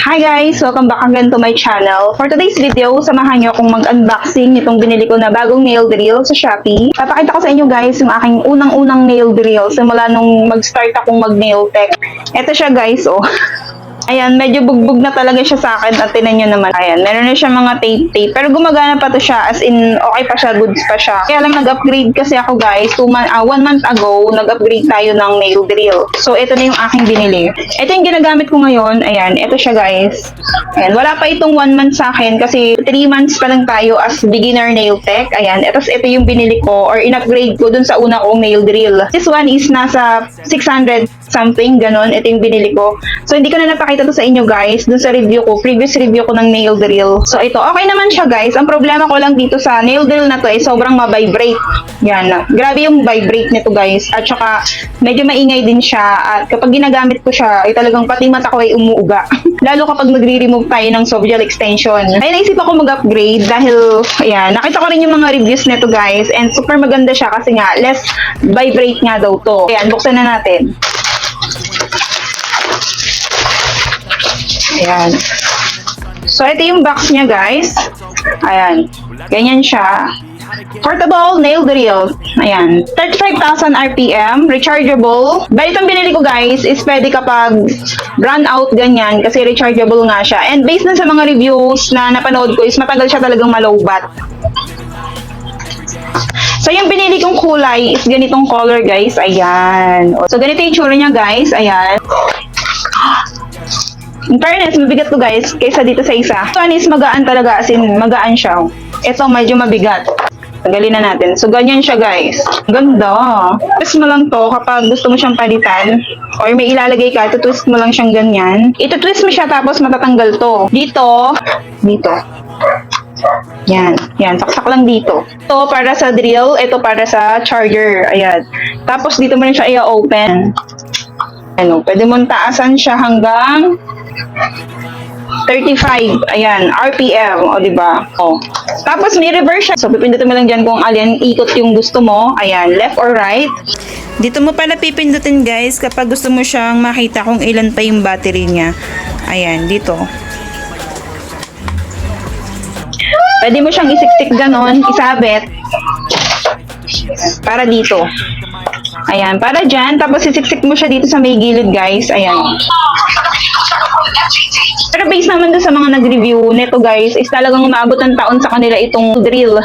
Hi guys! Welcome back again to my channel. For today's video, samahan niyo akong mag-unboxing itong binili ko na bagong nail drill sa Shopee. Papakita ko sa inyo guys yung aking unang-unang nail drill simula nung mag-start akong mag-nail tech. Ito siya guys, oh. Ayan, medyo bugbog na talaga siya sa akin at tinan nyo naman. Ayan, meron na siya mga tape-tape. Pero gumagana pa to siya, as in, okay pa siya, goods pa siya. Kaya lang nag-upgrade kasi ako guys, 1 month ago, nag-upgrade tayo ng nail drill. So, ito na yung aking binili. Ito yung ginagamit ko ngayon. Ayan, ito siya guys. Ayan, wala pa itong 1 month sa akin kasi 3 months pa lang tayo as beginner nail tech. Ayan, ito yung binili ko or in-upgrade ko dun sa una kong nail drill. This one is nasa 600 something, ganon. Ito yung binili ko. So, hindi ko na napakita to sa inyo guys dun sa review ko, previous review ko ng nail drill. So, ito, okay naman siya guys. Ang problema ko lang dito sa nail drill na to ay sobrang ma-vibrate. Yan. Grabe yung vibrate nito guys. At saka, medyo maingay din siya. At kapag ginagamit ko siya, ay talagang pati mata ko ay umuuga. Lalo kapag magre-remove tayo ng soft gel extension. Ay, naisip ako mag-upgrade dahil, ayan, nakita ko rin yung mga reviews nito guys. And super maganda siya kasi nga, less vibrate nga daw to. Ayan, buksan na natin. Ayan. So, ito yung box niya, guys. Ayan. Ganyan siya. Portable nail drill. Ayan. 35,000 RPM. Rechargeable. But itong binili ko, guys, is pwede kapag run out ganyan kasi rechargeable nga siya. And based na sa mga reviews na napanood ko is matagal siya talagang malowbat. So, yung binili kong kulay is ganitong color, guys. Ayan. So, ganito yung tsura niya, guys. Ayan. In fairness, mabigat to guys, kaysa dito sa isa. Ito is magaan talaga, as in magaan siya. Ito medyo mabigat. Tagalin na natin. So, ganyan siya guys. Ganda. Twist mo lang to kapag gusto mo siyang palitan. Or may ilalagay ka, twist mo lang siyang ganyan. Ito-twist mo siya tapos matatanggal to. Dito. Yan. Yan. Saksak lang dito. Ito para sa drill. Ito para sa charger. Ayan. Tapos dito mo rin siya i-open. Ano, pwede mong taasan siya hanggang 35, ayan, RPM, o diba? O. Tapos may reverse siya. So, pipindutin mo lang dyan kung alin ikot yung gusto mo. Ayan, left or right. Dito mo pala pipindutin guys kapag gusto mo siyang makita kung ilan pa yung battery niya. Ayan, dito. Pwede mo siyang isiksik ganon, isabit. Para dito. Ayan, para dyan. Tapos sisiksik mo siya dito sa may gilid guys. Ayan. Pero based naman doon sa mga nag-review nito guys, is talagang umabot ng taon sa kanila itong drill.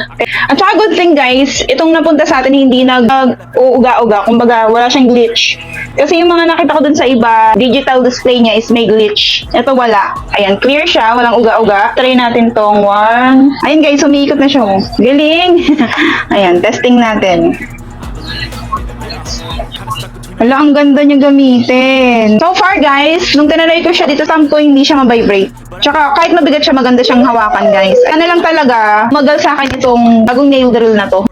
At saka good thing guys, itong napunta sa atin hindi nag-uuga-uga. Kumbaga, wala siyang glitch. Kasi yung mga nakita ko dun sa iba, digital display niya is may glitch. Ito wala. Ayan, clear siya, walang uga-uga. Try natin tong one. Ayan guys, umiikot na siya. Galing! Ayan, testing natin. Wala, ang ganda niya gamitin. So far guys, nung tinanay ko siya dito sampo, hindi siya ma-vibrate. Tsaka kahit mabigat siya, maganda siyang hawakan guys. Ano lang talaga, magal sa akin itong bagong nail drill na to.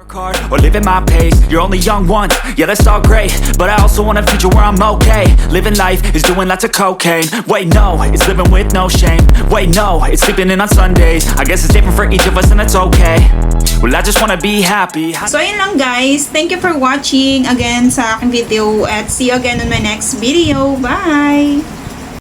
Or live at my pace, you're only young once, yeah that's all great. But I also want a future where I'm okay. Living life is doing lots of cocaine. Wait no, it's living with no shame. Wait no, it's sleeping in on Sundays. I guess it's different for each of us and that's okay. Well I just wanna be happy. So ayun lang guys, thank you for watching again sa aking video at see you again on my next video. Bye!